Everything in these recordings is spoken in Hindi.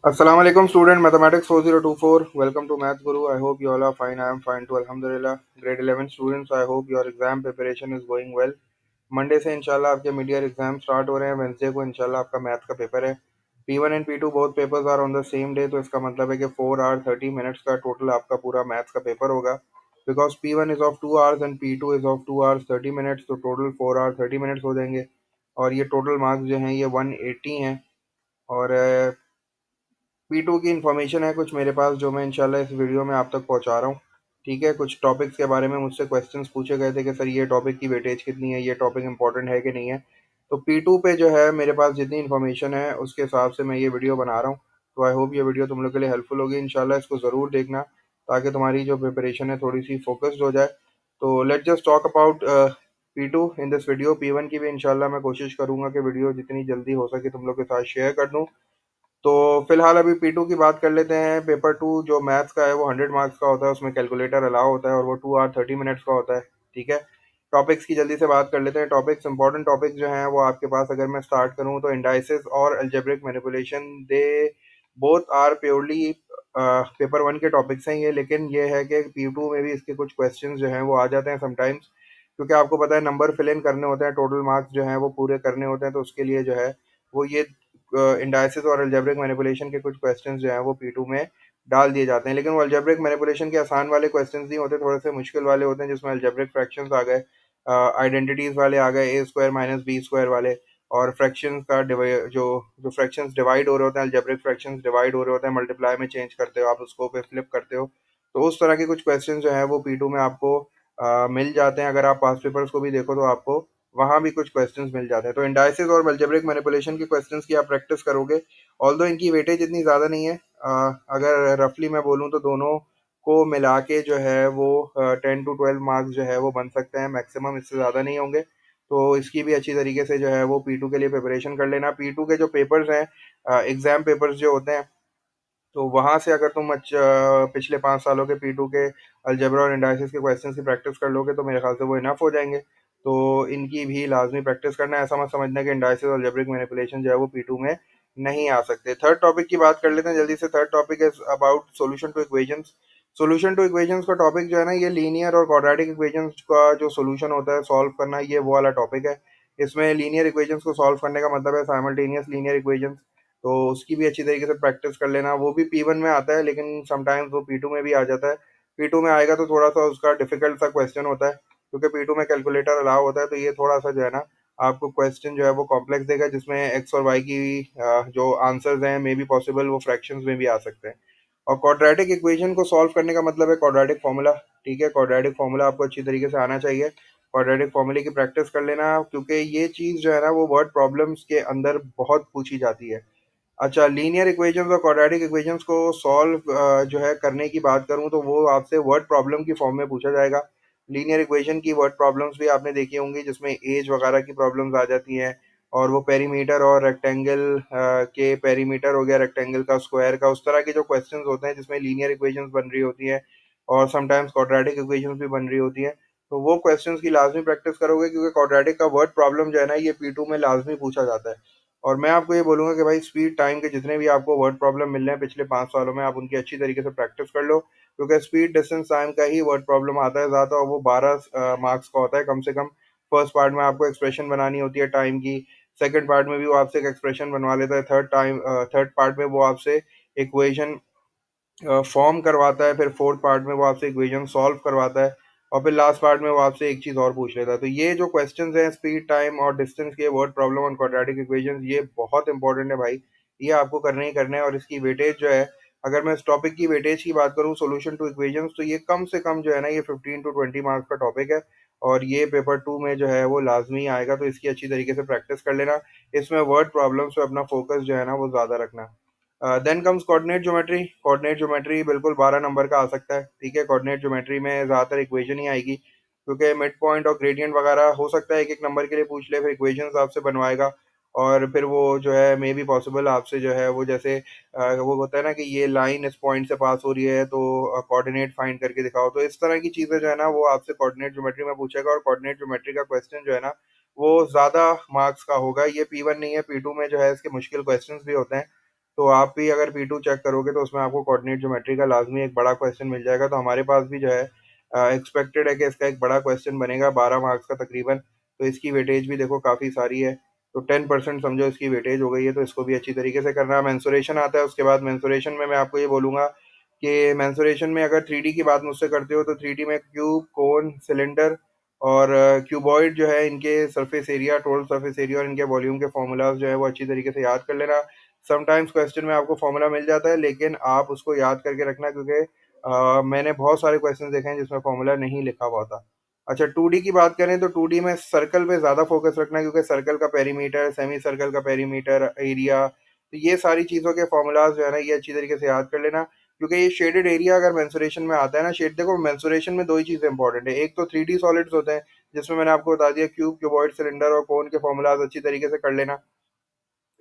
Assalamu alaikum student mathematics 4024. Welcome to Math Guru. I hope you all are fine. I am fine too. Alhamdulillah. Grade 11 students. I hope your exam preparation is going well. Monday से इंशाल्लाह आपके मिड ईयर एग्जाम स्टार्ट हो रहे हैं। वेंसडे को इंशाल्लाह आपका मैथ का पेपर है। P1 and P2 both papers are on the same day, तो इसका मतलब है कि 4 hour 30 minutes का टोटल आपका पूरा मैथ्स का पेपर होगा। Because P1 is of 2 hours and P2 is of 2 hours 30 minutes, तो टोटल 4 hour 30 minutes हो जाएंगे। और ये टोटल मार्क्स जो हैं ये 180 हैं। और P2 की इन्फॉर्मेशन है कुछ मेरे पास, जो मैं इंशाल्लाह इस वीडियो में आप तक पहुंचा रहा हूँ। ठीक है, कुछ टॉपिक्स के बारे में मुझसे क्वेश्चंस पूछे गए थे कि सर ये टॉपिक की वेटेज कितनी है, ये टॉपिक इंपॉर्टेंट है कि नहीं है। तो P2 पे जो है मेरे पास जितनी इन्फॉर्मेशन है उसके हिसाब से मैं ये वीडियो बना रहा हूँ। तो आई होप ये वीडियो तुम लोग के लिए हेल्पफुल होगी। इंशाल्लाह इसको ज़रूर देखना ताकि तुम्हारी जो प्रिपरेशन है थोड़ी सी फोकस्ड हो जाए। तो let just talk about P2 in this video. P1 की भी इंशाल्लाह मैं कोशिश करूंगा कि वीडियो जितनी जल्दी हो सके तुम लोग के साथ शेयर कर दूँ। तो फिलहाल अभी P2 की बात कर लेते हैं। पेपर टू जो मैथ्स का है वो 100 मार्क्स का होता है, उसमें कैलकुलेटर अलाउ होता है और वो 2 hour 30 minutes का होता है। ठीक है, टॉपिक्स की जल्दी से बात कर लेते हैं। टॉपिक्स इंपॉर्टेंट टॉपिक्स जो हैं वो आपके पास अगर मैं स्टार्ट करूं तो इंडाइसिस और algebraic manipulation, they both are purely paper one के टॉपिक्स हैं ये। लेकिन ये है कि P2 में भी इसके कुछ क्वेश्चंस जो हैं वो आ जाते हैं समटाइम्स, क्योंकि आपको पता है नंबर फिल इन करने होते हैं, टोटल मार्क्स जो हैं वो पूरे करने होते हैं। तो उसके लिए जो है वो ये इंडाइसिस और अलजेब्रिक मैनिपुलेशन के कुछ क्वेश्चंस जो हैं वो P2 में डाल दिए जाते हैं। लेकिन वो अलजेब्रिक मैनिपुलेशन के आसान वाले क्वेश्चंस नहीं होते, थोड़े से मुश्किल वाले होते हैं, जिसमें अलजेब्रिक फ्रैक्शंस आ गए, आइडेंटिटीज वाले आ गए, ए स्क्वायर माइनस बी स्क्वायर वाले, और फ्रैक्शंस का जो जो फ्रैक्शंस डिवाइड हो रहे होते हैं, अलजेब्रिक फ्रैक्शंस डिवाइड हो रहे होते हैं, मल्टीप्लाई में चेंज करते हो आप उसको, पे फ्लिप करते हो। तो उस तरह के कुछ क्वेश्चन जो है वो P2 में आपको मिल जाते हैं। अगर आप पास पेपर्स को भी देखो तो आपको वहाँ भी कुछ क्वेश्चंस मिल जाते हैं। तो इंडाइसिस और अलजेब्रिक मैनिपुलेशन के क्वेश्चंस की आप प्रैक्टिस करोगे। ऑल्दो इनकी वेटेज इतनी ज़्यादा नहीं है। अगर रफली मैं बोलूँ तो दोनों को मिला के जो है वो 10 to 12 मार्क्स जो है वो बन सकते हैं मैक्सिमम, इससे ज़्यादा नहीं होंगे। तो इसकी भी अच्छी तरीके से जो है वो P2 के लिए प्रिपरेशन कर लेना। P2 के जो पेपर्स हैं, एग्ज़ाम पेपर्स जो होते हैं, तो वहाँ से अगर तुम पिछले 5 सालों के P2 के अलजेब्रा और इंडाइसिस के क्वेश्चंस की प्रैक्टिस कर लोगे तो मेरे ख्याल से वो इनफ हो जाएंगे। तो इनकी भी लाजमी प्रैक्टिस करना है। ऐसा मत समझना कि इंडाइसिस और अलजेब्रिक मैनिपुलेशन जो है वो P2 में नहीं आ सकते। थर्ड टॉपिक की बात कर लेते हैं जल्दी से। Third topic is about solution two equations. Solution two equations का टॉपिक जो है ना, ये लीनियर और क्वाड्रेटिक इक्वेशंस का जो सोल्यूशन होता है, सॉल्व करना, ये वो वाला टॉपिक है। इसमें लीनियर इक्वेशंस को सॉल्व करने का मतलब है साइमल्टेनियस लीनियर इक्वेशंस। तो उसकी भी अच्छी तरीके से प्रैक्टिस कर लेना। वो भी P1 में आता है लेकिन समटाइम्स वो P2 में भी आ जाता है। P2 में आएगा तो थोड़ा सा उसका डिफिकल्ट सा क्वेश्चन होता है, क्योंकि P2 में कैलकुलेटर अलाउ होता है। तो ये थोड़ा सा जो है ना आपको क्वेश्चन जो है वो कॉम्प्लेक्स देगा, जिसमें एक्स और वाई की जो आंसर्स हैं मे बी पॉसिबल वो फ्रैक्शंस में भी आ सकते हैं। और क्वाड्रेटिक इक्वेशन को सॉल्व करने का मतलब है क्वाड्रेटिक फॉर्मूला। ठीक है, क्वाड्रेटिक फॉर्मूला आपको अच्छी तरीके से आना चाहिए। क्वाड्रेटिक फॉर्मूले की प्रैक्टिस कर लेना, क्योंकि ये चीज़ जो है ना वो वर्ड प्रॉब्लम्स के अंदर बहुत पूछी जाती है। अच्छा, लीनियर इक्वेशंस और क्वाड्रेटिक इक्वेशंस को सॉल्व जो है करने की बात करूं तो वो आपसे वर्ड प्रॉब्लम की फॉर्म में पूछा जाएगा। लीनियर इक्वेशन की वर्ड प्रॉब्लम्स भी आपने देखी होंगी, जिसमें एज वगैरह की प्रॉब्लम्स आ जाती हैं। और वो पेरीमीटर और रेक्टेंगल के पेरीमीटर हो गया, रेक्टेंगल का स्क्वायर का, उस तरह के जो क्वेश्चंस होते हैं जिसमें लीनियर इक्वेशंस बन रही होती हैं और समटाइम्स क्वाड्रेटिक इक्वेशंस भी बन रही होती हैं। तो वो क्वेश्चंस की लाजमी प्रैक्टिस करोगे, क्योंकि क्वाड्रेटिक का वर्ड प्रॉब्लम जो है ना ये P2 में लाजमी पूछा जाता है। और मैं आपको ये बोलूँगा कि भाई स्पीड टाइम के जितने भी आपको वर्ड प्रॉब्लम मिल रहे हैं पिछले 5 सालों में, आप उनकी अच्छी तरीके से प्रैक्टिस कर लो, क्योंकि स्पीड डिस्टेंस टाइम का ही वर्ड प्रॉब्लम आता है ज़्यादा, और वो 12 मार्क्स का होता है कम से कम। फर्स्ट पार्ट में आपको एक्सप्रेशन बनानी होती है टाइम की, सेकंड पार्ट में भी वो आपसे एक एक्सप्रेशन बनवा लेता है, थर्ड पार्ट में वो आपसे इक्वेशन फॉर्म करवाता है, फिर फोर्थ पार्ट में वो आपसे इक्वेशन सॉल्व करवाता है, और फिर लास्ट पार्ट में वो आपसे एक चीज़ और पूछ लेता है। तो ये जो क्वेश्चंस हैं स्पीड टाइम और डिस्टेंस के, वर्ड प्रॉब्लम और क्वाड्रेटिक इक्वेशंस, ये बहुत इंपॉर्टेंट है भाई। ये आपको करने ही करना है। और इसकी वेटेज जो है, अगर मैं इस टॉपिक की वेटेज की बात करूँ, सोल्यूशन टू इक्वेशंस, तो ये कम से कम जो है ना ये 15 to 20 मार्क्स का टॉपिक है। और ये पेपर टू में जो है वो लाजमी आएगा, तो इसकी अच्छी तरीके से प्रैक्टिस कर लेना। इसमें वर्ड प्रॉब्लम्स पे अपना फोकस जो है ना वो ज़्यादा रखना। Then comes coordinate geometry. Coordinate geometry बिल्कुल 12 नंबर का आ सकता है। ठीक है, कोऑर्डिनेट ज्योमेट्री में ज़्यादातर इक्वेशन ही आएगी, क्योंकि मिड पॉइंट और ग्रेडियंट वगैरह हो सकता है एक एक नंबर के लिए पूछ ले, फिर इक्वेशंस आपसे बनवाएगा। और फिर वो जो है मे बी पॉसिबल आपसे जो है वो जैसे वो होता है ना कि ये लाइन इस पॉइंट से पास हो रही है तो कोऑर्डिनेट फाइंड करके दिखाओ। तो इस तरह की चीज़ें जो है ना वो आपसे कोऑर्डिनेट ज्योमेट्री में पूछेगा। और कोऑर्डिनेट ज्योमेट्री का क्वेश्चन जो है ना वो ज़्यादा मार्क्स का होगा। ये P1 नहीं है, P2 में जो है इसके मुश्किल क्वेश्चंस भी होते हैं। तो आप भी अगर P2 चेक करोगे तो उसमें आपको कोऑर्डिनेट ज्योमेट्री का लाजमी एक बड़ा क्वेश्चन मिल जाएगा। तो हमारे पास भी जो है एक्सपेक्टेड है कि इसका एक बड़ा क्वेश्चन बनेगा 12 मार्क्स का तकरीबन। तो इसकी वेटेज भी देखो काफ़ी सारी है। तो 10% समझो इसकी वेटेज हो गई है, तो इसको भी अच्छी तरीके से करना। मेंसुरेशन आता है उसके बाद। मेंसुरेशन में मैं आपको ये बोलूँगा कि मेंसुरेशन में अगर 3D की बात मुझसे करते हो तो 3D में क्यूब, कोन, सिलेंडर और क्यूबॉइड जो है, इनके surface area, total surface area और इनके वॉल्यूम के फॉर्मूलाज जो है वो अच्छी तरीके से याद कर लेना। समटाइम्स क्वेश्चन में आपको फॉर्मूला मिल जाता है, लेकिन आप उसको याद करके रखना, क्योंकि मैंने बहुत सारे क्वेश्चन देखे हैं जिसमें फॉर्मूला नहीं लिखा हुआ था। अच्छा, 2D की बात करें तो 2D में सर्कल पे ज़्यादा फोकस रखना, क्योंकि सर्कल का पेरीमीटर, सेमी सर्कल का पेरीमीटर, एरिया, तो ये सारी चीज़ों के फॉर्मूलाज जो है ना ये अच्छी तरीके से याद कर लेना। क्योंकि ये शेडेड एरिया अगर मेंसुरेशन में आता है ना, शेड देखो मेंसुरेशन में दो ही चीज़ें इंपॉर्टेंट है। एक तो 3D सॉलिड्स होते हैं जिसमें मैंने आपको बता दिया क्यूब, क्यूबॉइड, सिलेंडर और कोन के फॉर्मूलाज अच्छी तरीके से कर लेना।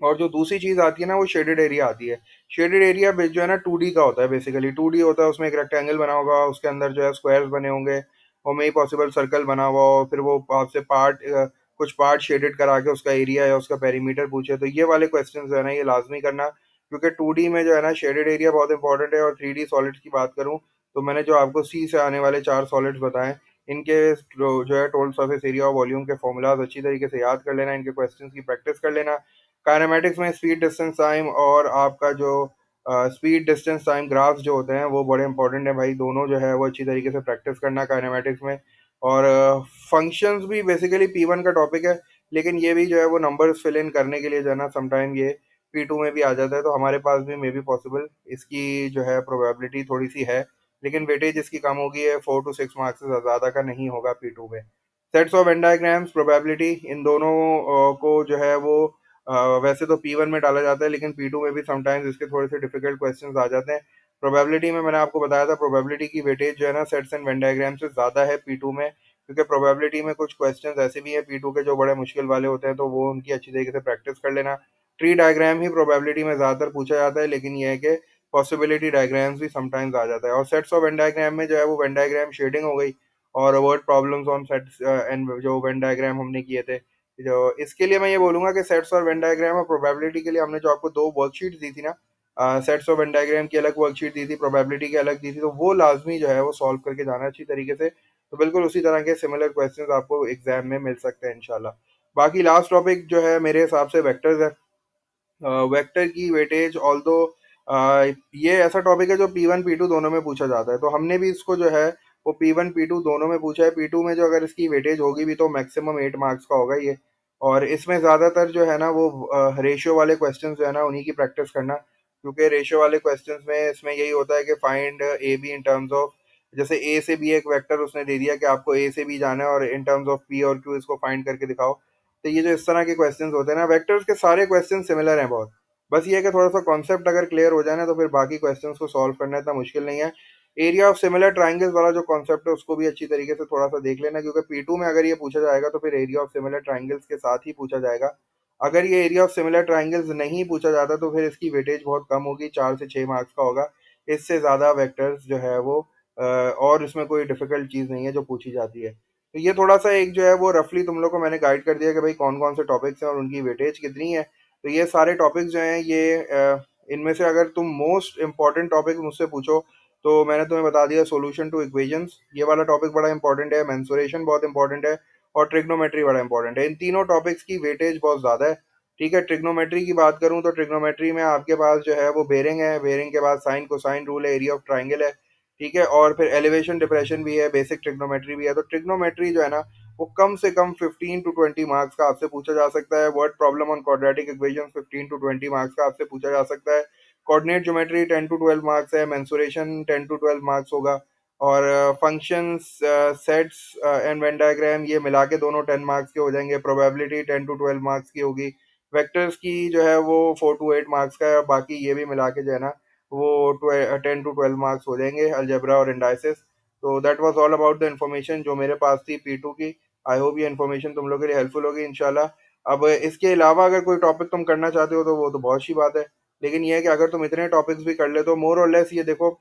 और जो दूसरी चीज आती है ना वो शेडेड एरिया आती है। शेडेड एरिया जो है ना 2D का होता है। बेसिकली 2D होता है, उसमें एक रेक्टेंगल बना होगा, उसके अंदर जो है स्क्वायर्स बने होंगे और मे पॉसिबल सर्कल बना हुआ हो, फिर वो आपसे कुछ पार्ट शेडेड करा के उसका एरिया या उसका पेरीमीटर पूछे। तो ये वाले क्वेश्चन जो है ना ये लाजमी करना, क्योंकि 2D में जो है ना शेडेड एरिया बहुत इंपॉर्टेंट है। और 3D सॉलिड्स की बात करूँ तो मैंने जो आपको सी से आने वाले 4 सॉलिड्स बताएं, इनके जो है टोटल सरफेस एरिया और वॉल्यूम के फॉर्मूलाज अच्छी तरीके से याद कर लेना, इनके क्वेश्चन की प्रैक्टिस कर लेना। काइनेमेटिक्स में स्पीड डिस्टेंस टाइम और आपका जो स्पीड डिस्टेंस टाइम ग्राफ्स जो होते हैं वो बड़े इंपॉर्टेंट है भाई। दोनों जो है वो अच्छी तरीके से प्रैक्टिस करना काइनेमेटिक्स में। और फंक्शंस भी बेसिकली P1 का टॉपिक है, लेकिन ये भी जो है वो नंबर्स फिल इन करने के लिए जो है ना समटाइम ये P2 में भी आ जाता है। तो हमारे पास भी मे बी पॉसिबल इसकी जो है प्रोबेबिलिटी थोड़ी सी है, लेकिन वेटेज इसकी कम होगी है। 4 to 6 मार्क्स से ज़्यादा का नहीं होगा P2 में। Sets of Venn diagrams, probability, इन दोनों को जो है वो वैसे तो P1 में डाला जाता है, लेकिन P2 में भी समटाइम्स इसके थोड़े से डिफिकल्ट क्वेश्चंस आ जाते हैं। प्रोबेबिलिटी में मैंने आपको बताया था, प्रोबेबिलिटी की वेटेज जो है ना सेट्स एंड वेन डायग्राम से ज़्यादा है P2 में, क्योंकि प्रोबेबिलिटी में कुछ क्वेश्चंस ऐसे भी हैं P2 के जो बड़े मुश्किल वाले होते हैं, तो वो उनकी अच्छी तरीके से प्रैक्टिस कर लेना। ट्री डायग्राम ही प्रोबेबिलिटी में ज़्यादातर पूछा जाता है, लेकिन यह है कि पॉसिबिलिटी डायग्राम्स भी समटाइम्स आ जाता है। और सेट्स ऑफ वेन डायग्राम में जो है वो वेन डायग्राम शेडिंग हो गई और word problems on sets and जो वेन डायग्राम हमने किए थे। जो इसके लिए मैं ये बोलूंगा कि सेट्स और वेन डायग्राम और प्रोबेबिलिटी के लिए हमने जो आपको दो वर्कशीट दी थी ना, सेट्स और वेन डायग्राम की अलग वर्कशीट दी थी, प्रोबेबिलिटी की अलग दी थी, तो वो लाजमी जो है वो सॉल्व करके जाना अच्छी तरीके से। तो बिल्कुल उसी तरह के सिमिलर क्वेश्चंस आपको एग्जाम में मिल सकते हैं इंशाल्लाह। बाकी लास्ट टॉपिक जो है मेरे हिसाब से वेक्टर्स है। वेक्टर की वेटेज ऑल्दो ये ऐसा टॉपिक है जो P1 P2 दोनों में पूछा जाता है, तो हमने भी इसको जो है वो P1 P2 दोनों में पूछा है। P2 में जो अगर इसकी वेटेज होगी भी तो मैक्सिमम 8 मार्क्स का होगा ये। और इसमें ज़्यादातर जो है ना वो रेशियो वाले क्वेश्चंस जो है ना उन्हीं की प्रैक्टिस करना, क्योंकि रेशियो वाले क्वेश्चंस में इसमें यही होता है कि find A be in terms of, जैसे ए से बी एक वेक्टर उसने दे दिया कि आपको ए से बी जाना है और इन टर्म्स ऑफ पी और क्यू इसको फाइंड करके दिखाओ। तो ये जो इस तरह के क्वेश्चंस होते हैं ना, वेक्टर्स के सारे क्वेश्चन सिमिलर हैं बहुत। बस ये है कि थोड़ा सा कॉन्सेप्ट अगर क्लियर हो जाए ना तो फिर बाकी क्वेश्चंस को सॉल्व करना इतना मुश्किल नहीं है। एरिया ऑफ सिमिलर ट्राइंगल्स वाला जो कॉन्सेप्ट है उसको भी अच्छी तरीके से थोड़ा सा देख लेना, क्योंकि P2 में अगर ये पूछा जाएगा तो फिर एरिया ऑफ सिमिलर ट्राइंगल्स के साथ ही पूछा जाएगा। अगर ये एरिया ऑफ सिमिलर ट्राइंगल्स नहीं पूछा जाता तो फिर इसकी वेटेज बहुत कम होगी, 4 से 6 मार्क्स का होगा। इससे ज़्यादा वेक्टर्स जो है वो और इसमें कोई डिफिकल्ट चीज़ नहीं है जो पूछी जाती है। तो ये थोड़ा सा एक जो है वो रफली तुम लोग को मैंने गाइड कर दिया कि भाई कौन कौन से टॉपिक्स हैं और उनकी वेटेज कितनी है। तो ये सारे टॉपिक्स जो हैं ये इनमें से अगर तुम मोस्ट इंपॉर्टेंट टॉपिक मुझसे पूछो तो मैंने तुम्हें बता दिया सॉल्यूशन टू इक्वेशंस, ये वाला टॉपिक बड़ा इंपॉर्टेंट है। मेंसुरेशन बहुत इंपॉर्टेंट है और ट्रिग्नोमेट्री बड़ा इंपॉर्टेंट है। इन तीनों टॉपिक्स की वेटेज बहुत ज़्यादा है। ठीक है, ट्रिग्नोमेट्री की बात करूं तो ट्रिग्नोमेट्री में आपके पास जो है वो बेरिंग है, बेरिंग के बाद साइन कोसाइन रूल है, एरिया ऑफ ट्राइंगल है। ठीक है, और फिर एलिवेशन डिप्रेशन भी है, बेसिक ट्रिग्नोमेट्री भी है। तो ट्रिग्नोमेट्री जो है ना वो कम से कम 15 to 20 मार्क्स का आपसे पूछा जा सकता है। Word problem on quadratic equation 15 to 20 marks का आपसे पूछा जा सकता है। कोऑर्डिनेट ज्योमेट्री 10 to 12 मार्क्स है। मेंसुरेशन 10 to 12 मार्क्स होगा। और functions, sets and Venn diagram ये मिला के दोनों 10 मार्क्स के हो जाएंगे। प्रोबेबिलिटी 10 to 12 मार्क्स की होगी। वेक्टर्स की जो है वो 4 to 8 मार्क्स का है, और बाकी ये भी मिला के जो है ना वो 10 to 12 मार्क्स हो जाएंगे, अलजेब्रा और इंडाइसिस। तो that was all about the information जो मेरे पास थी P2 की। आई होप ये इन्फॉर्मेशन तुम लोगों के लिए हेल्पफुल होगी इंशाल्लाह। अब इसके अलावा अगर कोई टॉपिक तुम करना चाहते हो तो वो तो बहुत सी बात है, लेकिन ये है कि अगर तुम इतने टॉपिक्स भी कर ले तो मोर और लेस ये देखो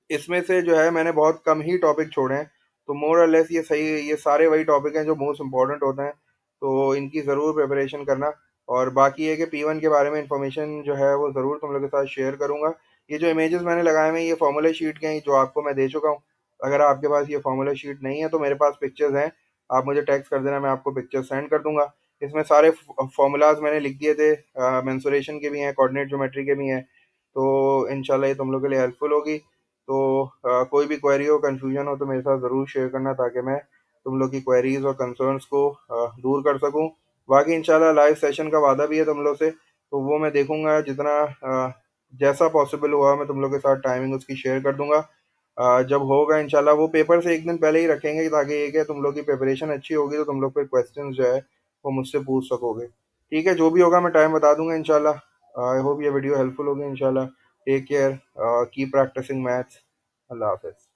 इसमें से जो है मैंने बहुत कम ही टॉपिक छोड़े हैं। तो मोर और लेस ये सही, ये सारे वही टॉपिक हैं जो मोस्ट इंपॉर्टेंट होते हैं। तो इनकी ज़रूर प्रिपरेशन करना। और बाकी है कि P1 के बारे में इंफॉर्मेशन जो है वो ज़रूर तुम लोग के साथ शेयर करूंगा। ये जो इमेजेस मैंने लगाए हुए हैं ये फॉर्मूला शीट के हैं जो आपको मैं दे चुका हूँ। अगर आपके पास ये फॉर्मूला शीट नहीं है तो मेरे पास पिक्चर्स हैं, आप मुझे टेक्स्ट कर देना, मैं आपको पिक्चर्स सेंड कर दूंगा। इसमें सारे फॉर्मूलाज मैंने लिख दिए थे, मेंसुरेशन के भी हैं, कोऑर्डिनेट ज्योमेट्री के भी हैं। तो इंशाल्लाह ये तुम लोग के लिए हेल्पफुल होगी। तो कोई भी क्वेरी हो, कंफ्यूजन हो तो मेरे साथ ज़रूर शेयर करना ताकि मैं तुम लोग की क्वेरीज और कंसर्न्स को दूर कर सकूं। बाकी इंशाल्लाह लाइव सेशन का वादा भी है तुम लोग से, तो वो मैं देखूंगा जितना जैसा पॉसिबल हुआ मैं तुम लोग के साथ टाइमिंग उसकी शेयर कर दूंगा। जब होगा इंशाल्लाह वो पेपर से एक दिन पहले ही रखेंगे ताकि ये कि तुम लोग की प्रिपरेशन अच्छी होगी तो तुम लोग पे क्वेश्चन जो है वो मुझसे पूछ सकोगे। ठीक है, जो भी होगा मैं टाइम बता दूंगा इंशाल्लाह। आई होप ये वीडियो हेल्पफुल होगी इंशाल्लाह। Take care, keep practicing maths. अल्लाह हाफिज़।